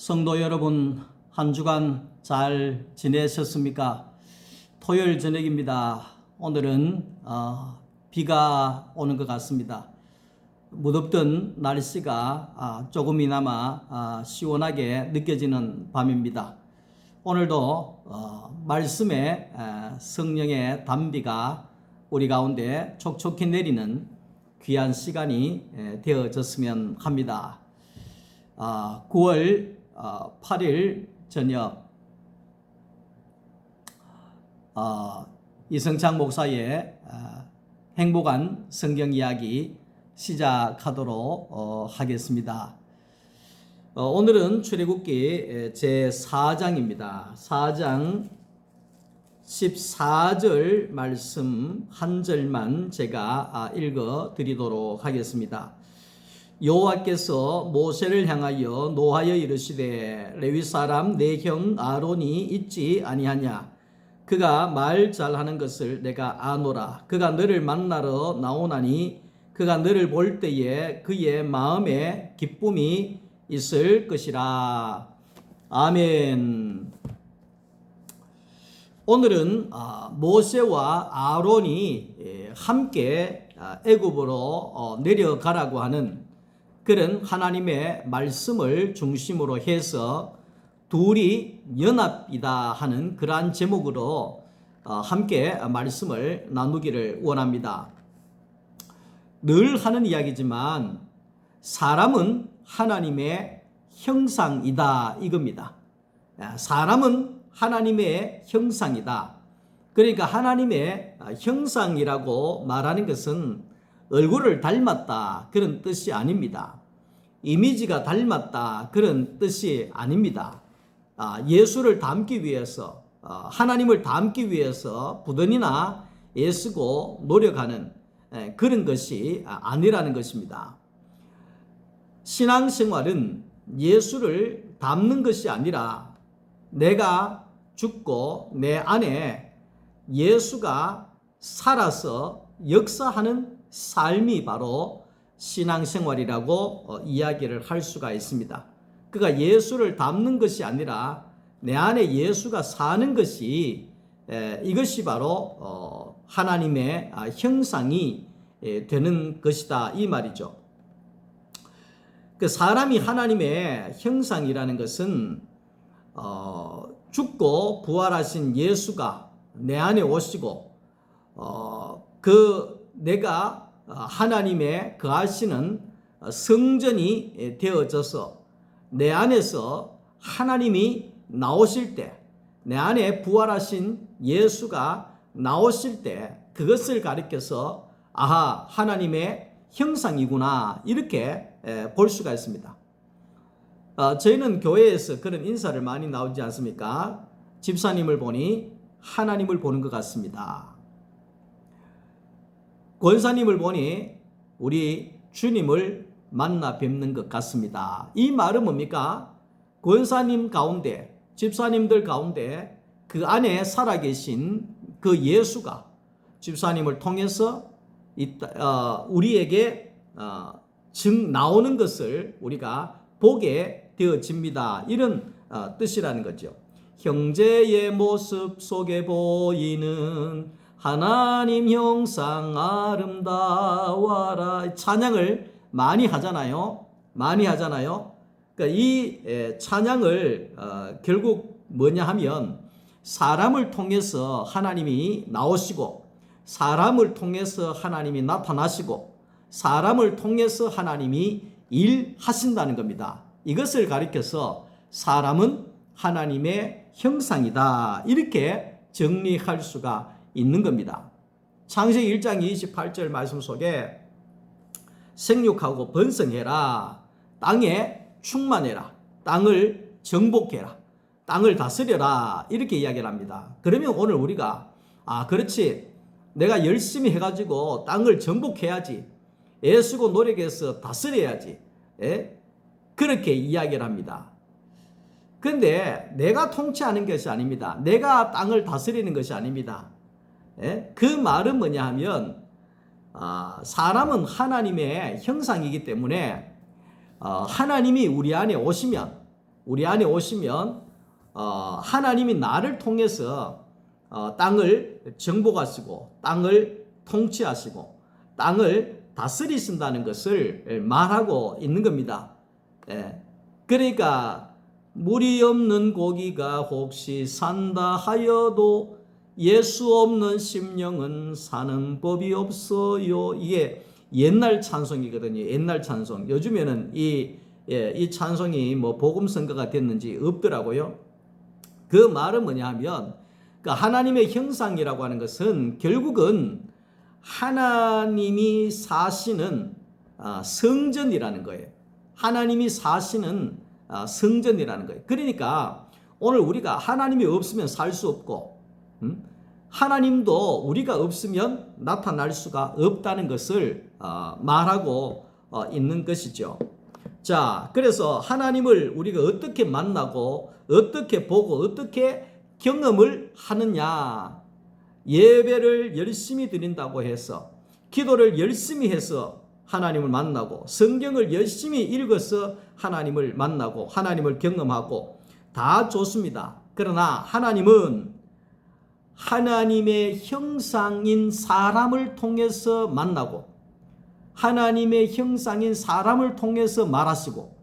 성도 여러분, 한 주간 잘 지내셨습니까? 토요일 저녁입니다. 오늘은 비가 오는 것 같습니다. 무덥던 날씨가 조금이나마 시원하게 느껴지는 밤입니다. 오늘도 말씀의 성령의 단비가 우리 가운데 촉촉히 내리는 귀한 시간이 되어졌으면 합니다. 9월 8일 저녁 이성창 목사의 행복한 성경 이야기 시작하도록 하겠습니다. 오늘은 출애굽기 제4장입니다. 4장 14절 말씀 한 절만 제가 읽어 드리도록 하겠습니다. 여호와께서 모세를 향하여 노하여 이르시되 레위 사람 내 형 아론이 있지 아니하냐. 그가 말 잘하는 것을 내가 아노라. 그가 너를 만나러 나오나니 그가 너를 볼 때에 그의 마음에 기쁨이 있을 것이라. 아멘. 오늘은 모세와 아론이 함께 애굽으로 내려가라고 하는 그런 하나님의 말씀을 중심으로 해서 둘이 연합이다 하는 그러한 제목으로 함께 말씀을 나누기를 원합니다. 늘 하는 이야기지만 사람은 하나님의 형상이다 이겁니다. 사람은 하나님의 형상이다. 그러니까 하나님의 형상이라고 말하는 것은 얼굴을 닮았다 그런 뜻이 아닙니다. 이미지가 닮았다 그런 뜻이 아닙니다. 예수를 닮기 위해서 하나님을 닮기 위해서 부단히나 애쓰고 노력하는 그런 것이 아니라는 것입니다. 신앙생활은 예수를 닮는 것이 아니라 내가 죽고 내 안에 예수가 살아서 역사하는 삶이 바로 신앙생활이라고 이야기를 할 수가 있습니다. 그러니까 예수를 닮는 것이 아니라 내 안에 예수가 사는 것이 이것이 바로 하나님의 형상이 되는 것이다 이 말이죠. 그 사람이 하나님의 형상이라는 것은 죽고 부활하신 예수가 내 안에 오시고 내가 하나님의 거하시는 성전이 되어져서 내 안에서 하나님이 나오실 때, 내 안에 부활하신 예수가 나오실 때 그것을 가리켜서 하나님의 형상이구나 이렇게 볼 수가 있습니다. 저희는 교회에서 그런 인사를 많이 나오지 않습니까? 집사님을 보니 하나님을 보는 것 같습니다. 권사님을 보니 우리 주님을 만나 뵙는 것 같습니다. 이 말은 뭡니까? 권사님 가운데, 집사님들 가운데 그 안에 살아계신 그 예수가 집사님을 통해서 우리에게 나오는 것을 우리가 보게 되어집니다. 이런 뜻이라는 거죠. 형제의 모습 속에 보이는 하나님 형상 아름다워라. 찬양을 많이 하잖아요. 그러니까 이 찬양을 결국 뭐냐 하면 사람을 통해서 하나님이 나오시고 사람을 통해서 하나님이 나타나시고 사람을 통해서 하나님이 일하신다는 겁니다. 이것을 가리켜서 사람은 하나님의 형상이다 이렇게 정리할 수가 있는 겁니다. 창세기 1장 28절 말씀 속에 생육하고 번성해라, 땅에 충만해라, 땅을 정복해라, 땅을 다스려라 이렇게 이야기를 합니다. 그러면 오늘 우리가 그렇지 내가 열심히 해가지고 땅을 정복해야지, 애쓰고 노력해서 다스려야지 그렇게 이야기를 합니다. 그런데 내가 통치하는 것이 아닙니다. 내가 땅을 다스리는 것이 아닙니다. 그 말은 뭐냐 하면 사람은 하나님의 형상이기 때문에 하나님이 우리 안에 오시면 우리 안에 오시면 하나님이 나를 통해서 땅을 정복하시고 땅을 통치하시고 땅을 다스리신다는 것을 말하고 있는 겁니다. 그러니까 물이 없는 고기가 혹시 산다 하여도 예수 없는 심령은 사는 법이 없어요. 이게 옛날 찬송이거든요. 옛날 찬송. 요즘에는 이 찬송이 뭐 복음성가가 됐는지 없더라고요. 그 말은 뭐냐 하면 그러니까 하나님의 형상이라고 하는 것은 결국은 하나님이 사시는 성전이라는 거예요. 하나님이 사시는 성전이라는 거예요. 그러니까 오늘 우리가 하나님이 없으면 살 수 없고 하나님도 우리가 없으면 나타날 수가 없다는 것을 말하고 있는 것이죠. 자, 그래서 하나님을 우리가 어떻게 만나고 어떻게 보고 어떻게 경험을 하느냐. 예배를 열심히 드린다고 해서 기도를 열심히 해서 하나님을 만나고 성경을 열심히 읽어서 하나님을 만나고 하나님을 경험하고 다 좋습니다. 그러나 하나님은 하나님의 형상인 사람을 통해서 만나고 하나님의 형상인 사람을 통해서 말하시고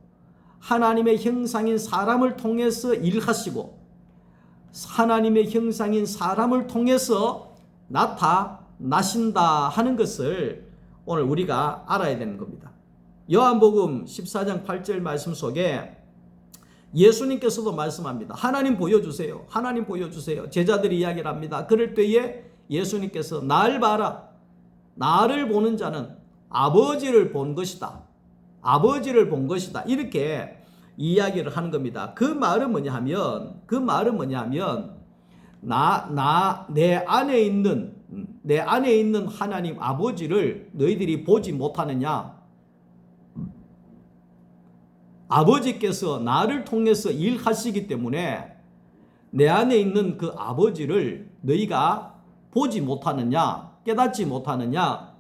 하나님의 형상인 사람을 통해서 일하시고 하나님의 형상인 사람을 통해서 나타나신다 하는 것을 오늘 우리가 알아야 되는 겁니다. 요한복음 14장 8절 말씀 속에 예수님께서도 말씀합니다. 하나님 보여주세요. 하나님 보여주세요. 제자들이 이야기를 합니다. 그럴 때에 예수님께서 날 봐라. 나를 보는 자는 아버지를 본 것이다. 아버지를 본 것이다. 이렇게 이야기를 하는 겁니다. 그 말은 뭐냐 하면 내 안에 있는 하나님 아버지를 너희들이 보지 못하느냐? 아버지께서 나를 통해서 일하시기 때문에 내 안에 있는 그 아버지를 너희가 보지 못하느냐? 깨닫지 못하느냐?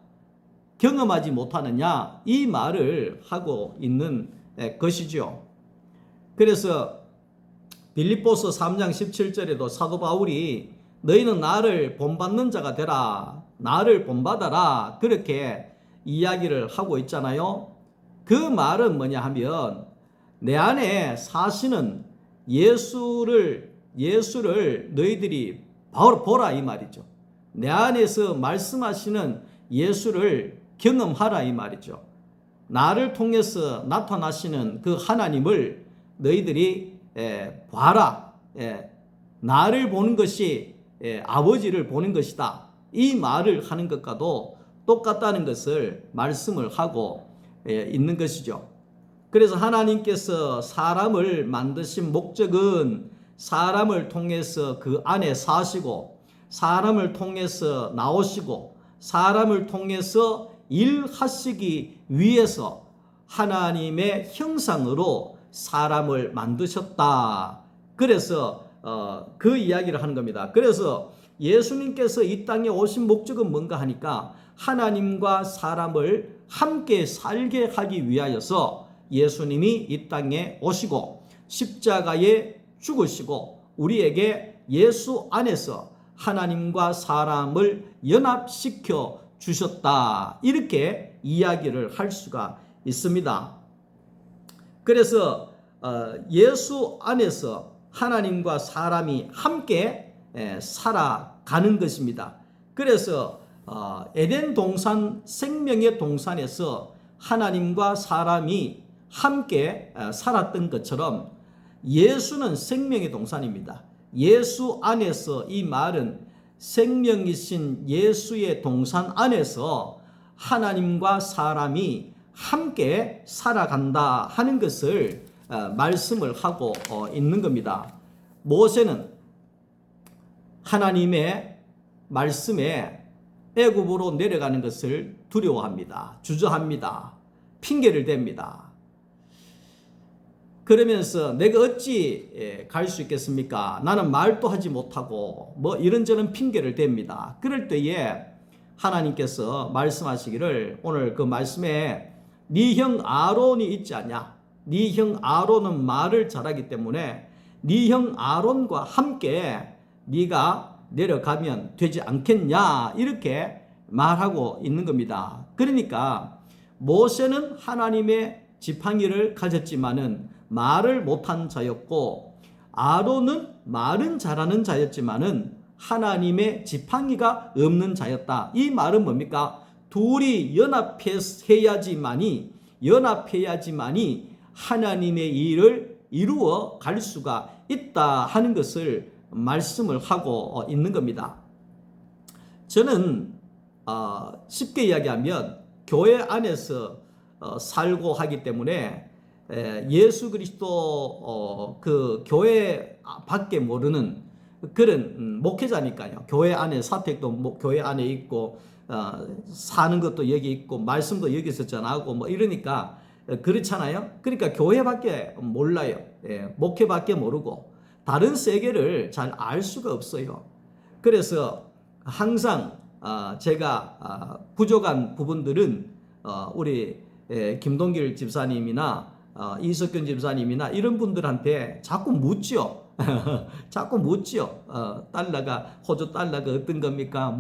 경험하지 못하느냐? 이 말을 하고 있는 것이죠. 그래서 빌립보서 3장 17절에도 사도 바울이 너희는 나를 본받는 자가 되라. 나를 본받아라. 그렇게 이야기를 하고 있잖아요. 그 말은 뭐냐 하면 내 안에 사시는 예수를 너희들이 보라 이 말이죠. 내 안에서 말씀하시는 예수를 경험하라 이 말이죠. 나를 통해서 나타나시는 그 하나님을 너희들이 봐라. 나를 보는 것이 아버지를 보는 것이다. 이 말을 하는 것과도 똑같다는 것을 말씀을 하고 있는 것이죠. 그래서 하나님께서 사람을 만드신 목적은 사람을 통해서 그 안에 사시고 사람을 통해서 나오시고 사람을 통해서 일하시기 위해서 하나님의 형상으로 사람을 만드셨다. 그래서 그 이야기를 하는 겁니다. 그래서 예수님께서 이 땅에 오신 목적은 뭔가 하니까 하나님과 사람을 함께 살게 하기 위하여서 예수님이 이 땅에 오시고 십자가에 죽으시고 우리에게 예수 안에서 하나님과 사람을 연합시켜 주셨다. 이렇게 이야기를 할 수가 있습니다. 그래서 예수 안에서 하나님과 사람이 함께 살아가는 것입니다. 그래서 에덴 동산 생명의 동산에서 하나님과 사람이 함께 살았던 것처럼 예수는 생명의 동산입니다. 예수 안에서 이 말은 생명이신 예수의 동산 안에서 하나님과 사람이 함께 살아간다 하는 것을 말씀을 하고 있는 겁니다. 모세는 하나님의 말씀에 애굽으로 내려가는 것을 두려워합니다. 주저합니다. 핑계를 댑니다. 그러면서 내가 어찌 갈 수 있겠습니까? 나는 말도 하지 못하고 뭐 이런저런 핑계를 댑니다. 그럴 때에 하나님께서 말씀하시기를 오늘 그 말씀에 네 형 아론이 있지 않냐? 네 형 아론은 말을 잘하기 때문에 네 형 아론과 함께 네가 내려가면 되지 않겠냐 이렇게 말하고 있는 겁니다. 그러니까 모세는 하나님의 지팡이를 가졌지만은 말을 못한 자였고 아론은 말은 잘하는 자였지만은 하나님의 지팡이가 없는 자였다. 이 말은 뭡니까? 둘이 연합해야지만이 하나님의 일을 이루어 갈 수가 있다 하는 것을 말씀을 하고 있는 겁니다. 저는 쉽게 이야기하면 교회 안에서 살고 하기 때문에 예수 그리스도 그 교회 밖에 모르는 그런 목회자니까요. 교회 안에 사택도 교회 안에 있고 사는 것도 여기 있고 말씀도 여기서 전하고 뭐 이러니까 그렇잖아요. 그러니까 교회밖에 몰라요. 목회밖에 모르고 다른 세계를 잘 알 수가 없어요. 그래서 항상 제가 부족한 부분들은 우리 김동길 집사님이나 이석균 집사님이나 이런 분들한테 자꾸 묻죠. 자꾸 묻죠. 달러가 호주 달러가 어떤 겁니까?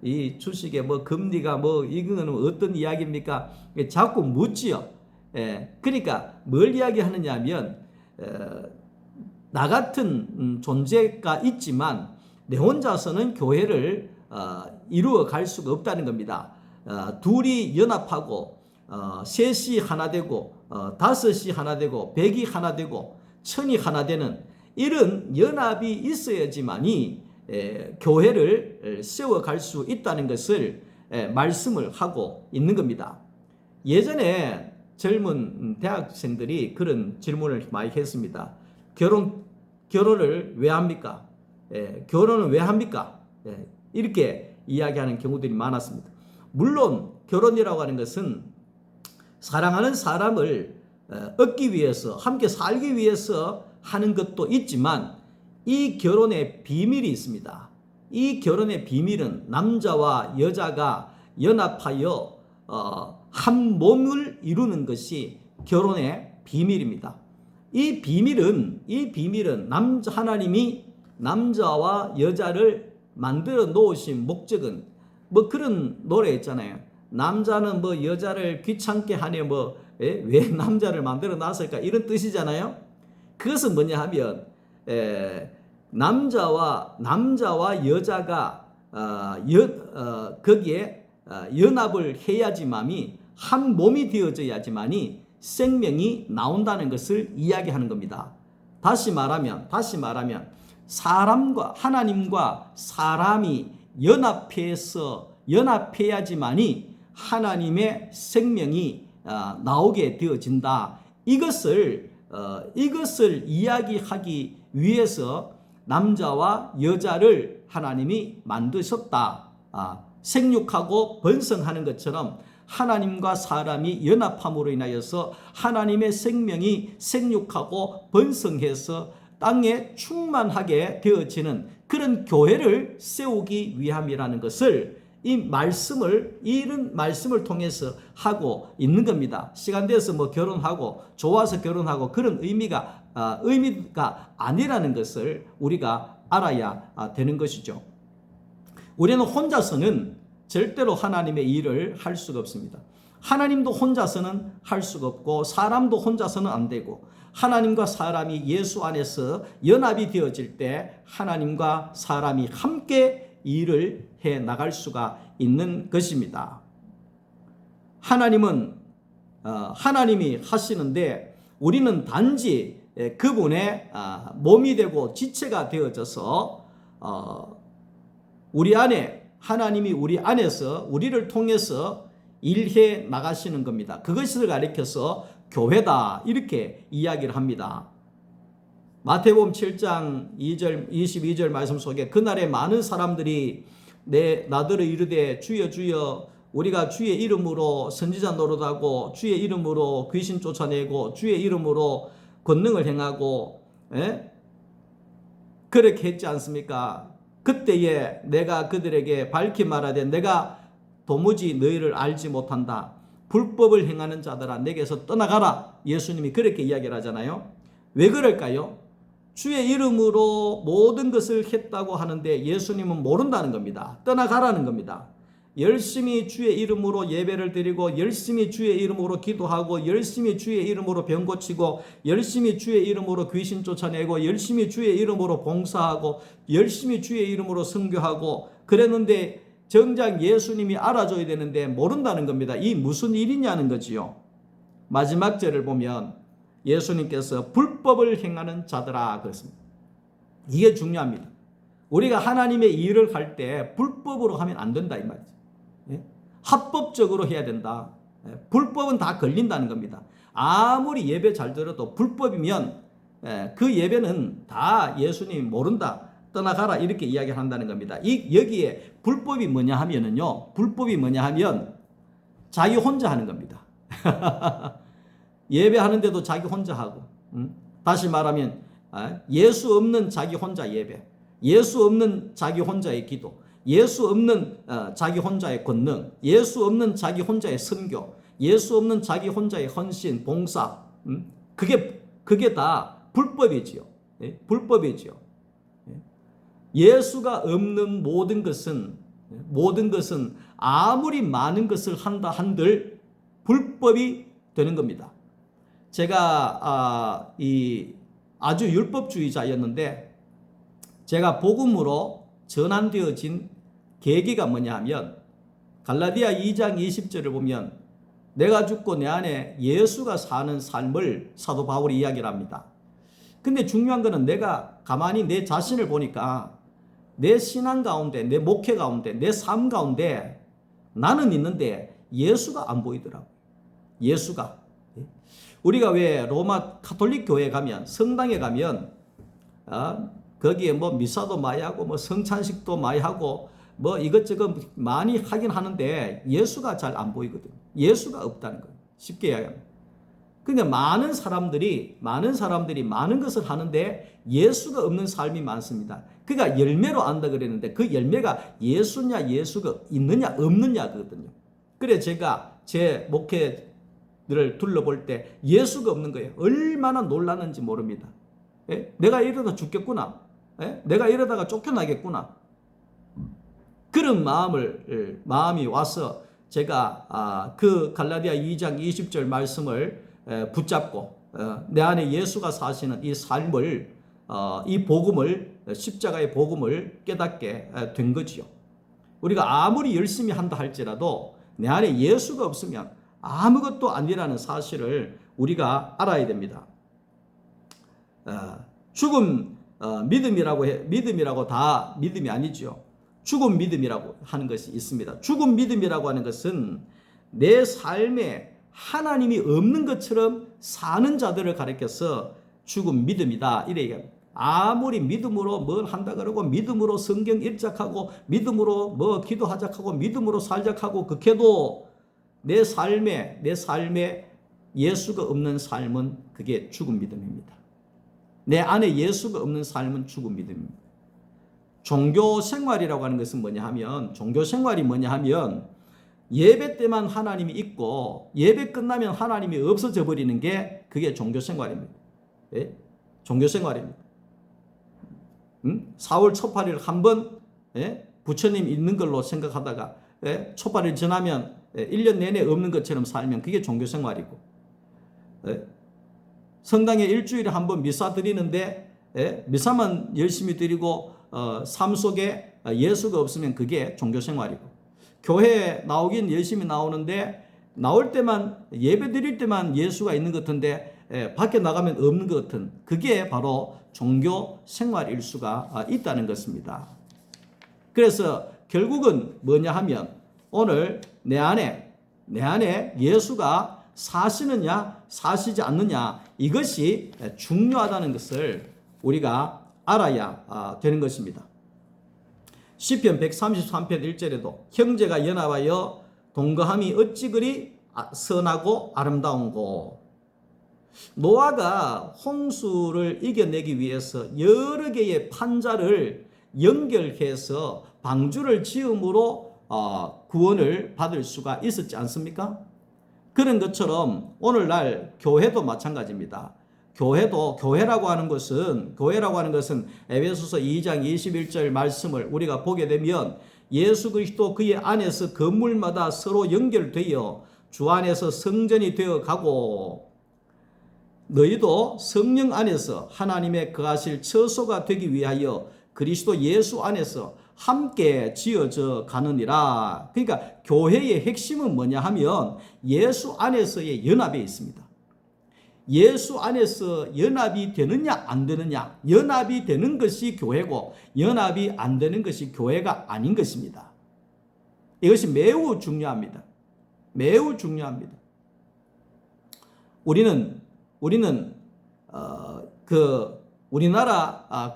이 주식의 금리가 이거는 어떤 이야기입니까? 자꾸 묻지요. 그러니까 뭘 이야기하느냐 하면 나 같은 존재가 있지만 내 혼자서는 교회를 이루어 갈 수가 없다는 겁니다. 둘이 연합하고 셋이 하나 되고 다섯이 하나 되고 백이 하나 되고 천이 하나 되는 이런 연합이 있어야지만이 교회를 세워갈 수 있다는 것을 말씀을 하고 있는 겁니다. 예전에 젊은 대학생들이 그런 질문을 많이 했습니다. 결혼을 왜 합니까? 결혼은 왜 합니까? 이렇게 이야기하는 경우들이 많았습니다. 물론 결혼이라고 하는 것은 사랑하는 사람을 얻기 위해서 함께 살기 위해서 하는 것도 있지만 이 결혼의 비밀이 있습니다. 이 결혼의 비밀은 남자와 여자가 연합하여 한 몸을 이루는 것이 결혼의 비밀입니다. 이 비밀은 하나님이 남자와 여자를 만들어 놓으신 목적은 그런 노래 있잖아요. 남자는 여자를 귀찮게 하네 왜 남자를 만들어 놨을까 이런 뜻이잖아요. 그것은 뭐냐 하면 남자와 여자가 거기에 연합을 해야지만이 한 몸이 되어져야지만이 생명이 나온다는 것을 이야기하는 겁니다. 다시 말하면 하나님과 사람이 연합해야지만이 하나님의 생명이 나오게 되어진다. 이것을 이야기하기 위해서 남자와 여자를 하나님이 만드셨다. 생육하고 번성하는 것처럼 하나님과 사람이 연합함으로 인하여서 하나님의 생명이 생육하고 번성해서 땅에 충만하게 되어지는 그런 교회를 세우기 위함이라는 것을 이런 말씀을 통해서 하고 있는 겁니다. 시간 돼서 결혼하고 좋아서 결혼하고 그런 의미가 아니라는 것을 우리가 알아야 되는 것이죠. 우리는 혼자서는 절대로 하나님의 일을 할 수가 없습니다. 하나님도 혼자서는 할 수가 없고 사람도 혼자서는 안 되고 하나님과 사람이 예수 안에서 연합이 되어질 때 하나님과 사람이 함께 일을 해 나갈 수가 있는 것입니다. 하나님이 하시는데 우리는 단지 그분의 몸이 되고 지체가 되어져서 하나님이 우리 안에서 우리를 통해서 일해 나가시는 겁니다. 그것을 가리켜서 교회다 이렇게 이야기를 합니다. 마태복음 7장 2절 22절 말씀 속에 그날에 많은 사람들이 나더러 이르되 주여 주여 우리가 주의 이름으로 선지자 노릇하고 주의 이름으로 귀신 쫓아내고 주의 이름으로 권능을 행하고 그렇게 했지 않습니까? 그때에 내가 그들에게 밝히 말하되 내가 도무지 너희를 알지 못한다. 불법을 행하는 자들아 내게서 떠나가라. 예수님이 그렇게 이야기를 하잖아요. 왜 그럴까요? 주의 이름으로 모든 것을 했다고 하는데 예수님은 모른다는 겁니다. 떠나가라는 겁니다. 열심히 주의 이름으로 예배를 드리고 열심히 주의 이름으로 기도하고 열심히 주의 이름으로 병 고치고 열심히 주의 이름으로 귀신 쫓아내고 열심히 주의 이름으로 봉사하고 열심히 주의 이름으로 선교하고 그랬는데 정작 예수님이 알아줘야 되는데 모른다는 겁니다. 이 무슨 일이냐는 거지요. 마지막 절을 보면 예수님께서 불법을 행하는 자들아 그랬습니다. 이게 중요합니다. 우리가 하나님의 일을 할 때 불법으로 하면 안 된다 이 말이죠. 합법적으로 해야 된다. 불법은 다 걸린다는 겁니다. 아무리 예배 잘 들어도 불법이면 그 예배는 다 예수님이 모른다. 떠나가라 이렇게 이야기를 한다는 겁니다. 여기에 불법이 뭐냐 하면은요. 불법이 뭐냐 하면 자기 혼자 하는 겁니다. 예배하는데도 자기 혼자 하고 다시 말하면 예수 없는 자기 혼자 예배, 예수 없는 자기 혼자의 기도, 예수 없는 자기 혼자의 권능, 예수 없는 자기 혼자의 선교, 예수 없는 자기 혼자의 헌신, 봉사, 그게 다 불법이지요. 불법이지요. 예수가 없는 모든 것은 아무리 많은 것을 한다 한들 불법이 되는 겁니다. 제가 아주 율법주의자였는데 제가 복음으로 전환되어진 계기가 뭐냐 하면 갈라디아 2장 20절을 보면 내가 죽고 내 안에 예수가 사는 삶을 사도 바울이 이야기를 합니다. 근데 중요한 거는 내가 가만히 내 자신을 보니까 내 신앙 가운데, 내 목회 가운데, 내 삶 가운데 나는 있는데 예수가 안 보이더라고요. 예수가. 우리가 왜 로마 가톨릭 교회 가면, 성당에 가면 거기에 뭐 미사도 많이 하고 뭐 성찬식도 많이 하고 뭐 이것저것 많이 하긴 하는데 예수가 잘 안 보이거든요. 예수가 없다는 거예요. 쉽게 이야기하면. 그러니까 많은 사람들이 많은 것을 하는데 예수가 없는 삶이 많습니다. 그러니까 열매로 안다 그랬는데 그 열매가 예수냐 예수가 있느냐 없느냐거든요. 그래 제가 제 목회들을 둘러볼 때 예수가 없는 거예요. 얼마나 놀랐는지 모릅니다. 내가 이러다 죽겠구나. 내가 이러다가 쫓겨나겠구나. 그런 마음이 와서 제가 그 갈라디아 2장 20절 말씀을 붙잡고 내 안에 예수가 사시는 이 삶을 이 복음을 십자가의 복음을 깨닫게 된 거지요. 우리가 아무리 열심히 한다 할지라도 내 안에 예수가 없으면 아무것도 아니라는 사실을 우리가 알아야 됩니다. 죽음 믿음이라고 다 믿음이 아니죠. 죽음 믿음이라고 하는 것이 있습니다. 죽음 믿음이라고 하는 것은 내 삶에 하나님이 없는 것처럼 사는 자들을 가리켜서 죽음 믿음이다 이래 얘기합니다. 아무리 믿음으로 뭘 한다 그러고 믿음으로 성경 읽작하고 믿음으로 뭐 기도하작하고 믿음으로 살작하고 그렇게도 내 삶에 예수가 없는 삶은 그게 죽음 믿음입니다. 내 안에 예수가 없는 삶은 죽음 믿음입니다. 종교 생활이라고 하는 것은 뭐냐 하면 예배 때만 하나님이 있고 예배 끝나면 하나님이 없어져 버리는 게 그게 종교 생활입니다. 종교 생활입니다. 4월 초파리를 한번 부처님 있는 걸로 생각하다가 초파리를 지나면 1년 내내 없는 것처럼 살면 그게 종교 생활이고 성당에 일주일에 한번 미사 드리는데 미사만 열심히 드리고 삶 속에 예수가 없으면 그게 종교 생활이고 교회에 나오긴 열심히 나오는데 나올 때만 예배 드릴 때만 예수가 있는 것 같은데 밖에 나가면 없는 것 같은 그게 바로 종교 생활일 수가 있다는 것입니다. 그래서 결국은 뭐냐 하면 오늘 내 안에 예수가 사시느냐 사시지 않느냐 이것이 중요하다는 것을 우리가 알아야 되는 것입니다. 시편 133편 1절에도 형제가 연합하여 동거함이 어찌 그리 선하고 아름다운고. 노아가 홍수를 이겨내기 위해서 여러 개의 판자를 연결해서 방주를 지음으로 구원을 받을 수가 있었지 않습니까? 그런 것처럼 오늘날 교회도 마찬가지입니다. 교회라고 하는 것은 에베소서 2장 21절 말씀을 우리가 보게 되면 예수 그리스도 그의 안에서 건물마다 서로 연결되어 주 안에서 성전이 되어 가고 너희도 성령 안에서 하나님의 거하실 처소가 되기 위하여 그리스도 예수 안에서 함께 지어져 가느니라. 그러니까 교회의 핵심은 뭐냐 하면 예수 안에서의 연합에 있습니다. 예수 안에서 연합이 되느냐 안 되느냐, 연합이 되는 것이 교회고 연합이 안 되는 것이 교회가 아닌 것입니다. 이것이 매우 중요합니다. 매우 중요합니다. 우리는 우리나라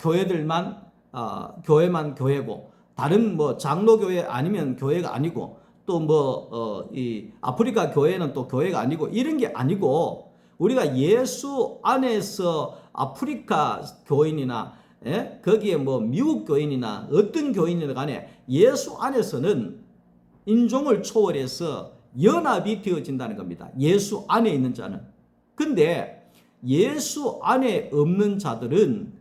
교회만 교회고 다른 장로교회 아니면 교회가 아니고 또 이 아프리카 교회는 또 교회가 아니고 이런 게 아니고 우리가 예수 안에서 아프리카 교인이나 거기에 미국 교인이나 어떤 교인이나 간에 예수 안에서는 인종을 초월해서 연합이 되어진다는 겁니다. 예수 안에 있는 자는. 근데 예수 안에 없는 자들은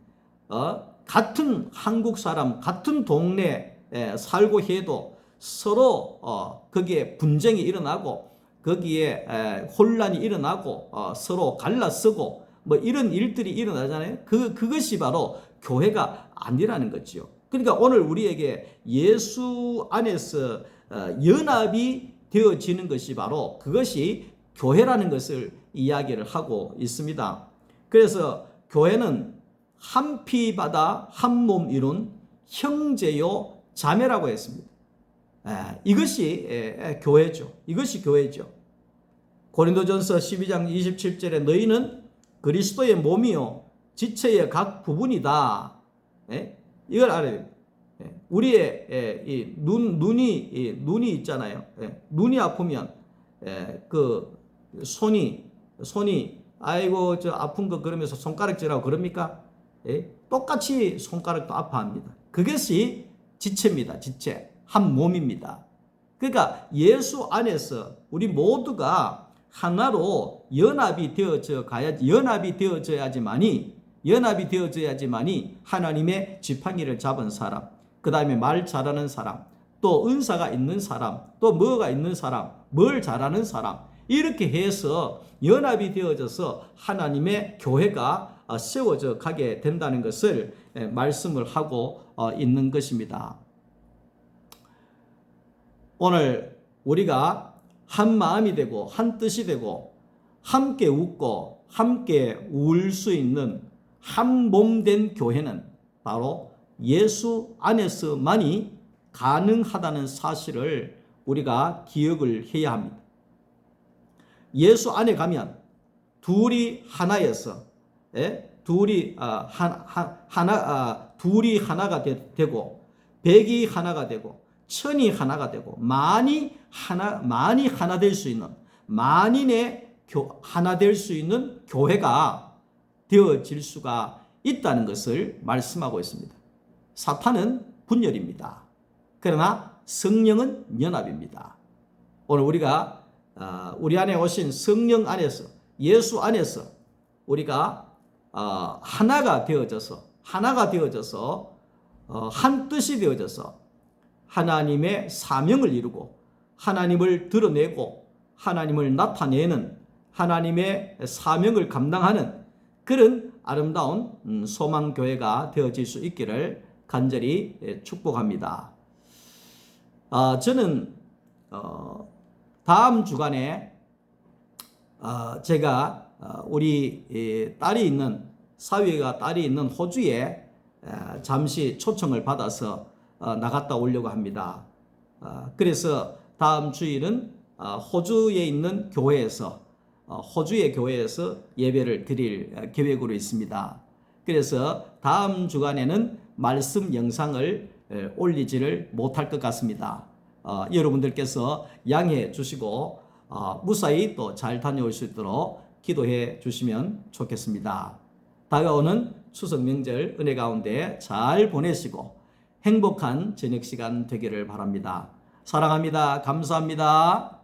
같은 한국 사람, 같은 동네에 살고 해도 서로 거기에 분쟁이 일어나고 거기에 혼란이 일어나고 서로 갈라서고 이런 일들이 일어나잖아요. 그것이 바로 교회가 아니라는 거죠. 그러니까 오늘 우리에게 예수 안에서 연합이 되어지는 것이 바로 그것이 교회라는 것을 이야기를 하고 있습니다. 그래서 교회는 한 피 받아 한 몸 이룬 형제요 자매라고 했습니다. 이것이 교회죠. 이것이 교회죠. 고린도전서 12장 27절에 너희는 그리스도의 몸이요 지체의 각 부분이다. 이걸 알아야 됩니다. 우리의 이 눈이 있잖아요. 눈이 아프면 그 손이 아이고 저 아픈 거 그러면서 손가락질하고 그럽니까? 똑같이 손가락도 아파합니다. 그것이 지체입니다. 지체. 한 몸입니다. 그러니까 예수 안에서 우리 모두가 하나로 연합이 되어져야지만이 하나님의 지팡이를 잡은 사람, 그 다음에 말 잘하는 사람, 또 은사가 있는 사람, 또 뭐가 있는 사람, 뭘 잘하는 사람, 이렇게 해서 연합이 되어져서 하나님의 교회가 세워져 가게 된다는 것을 말씀을 하고 있는 것입니다. 오늘 우리가 한 마음이 되고 한 뜻이 되고 함께 웃고 함께 울 수 있는 한 몸 된 교회는 바로 예수 안에서만이 가능하다는 사실을 우리가 기억을 해야 합니다. 예수 안에 가면 둘이 하나여서 둘이 하나가 되고 백이 하나가 되고 천이 하나가 되고 만이 하나 될 수 있는 만인의 하나 될 수 있는 교회가 되어질 수가 있다는 것을 말씀하고 있습니다. 사탄은 분열입니다. 그러나 성령은 연합입니다. 오늘 우리가 우리 안에 오신 성령 안에서 예수 안에서 우리가 하나가 되어져서 한 뜻이 되어져서 하나님의 사명을 이루고 하나님을 드러내고 하나님을 나타내는 하나님의 사명을 감당하는 그런 아름다운 소망교회가 되어질 수 있기를 간절히 축복합니다. 저는 다음 주간에 제가 우리 딸이 있는 사위가 딸이 있는 호주에 잠시 초청을 받아서 나갔다 오려고 합니다. 그래서 다음 주일은 호주에 있는 교회에서 호주의 교회에서 예배를 드릴 계획으로 있습니다. 그래서 다음 주간에는 말씀 영상을 올리지를 못할 것 같습니다. 여러분들께서 양해해 주시고 무사히 또 잘 다녀올 수 있도록 기도해 주시면 좋겠습니다. 다가오는 추석 명절 은혜 가운데 잘 보내시고 행복한 저녁 시간 되기를 바랍니다. 사랑합니다. 감사합니다.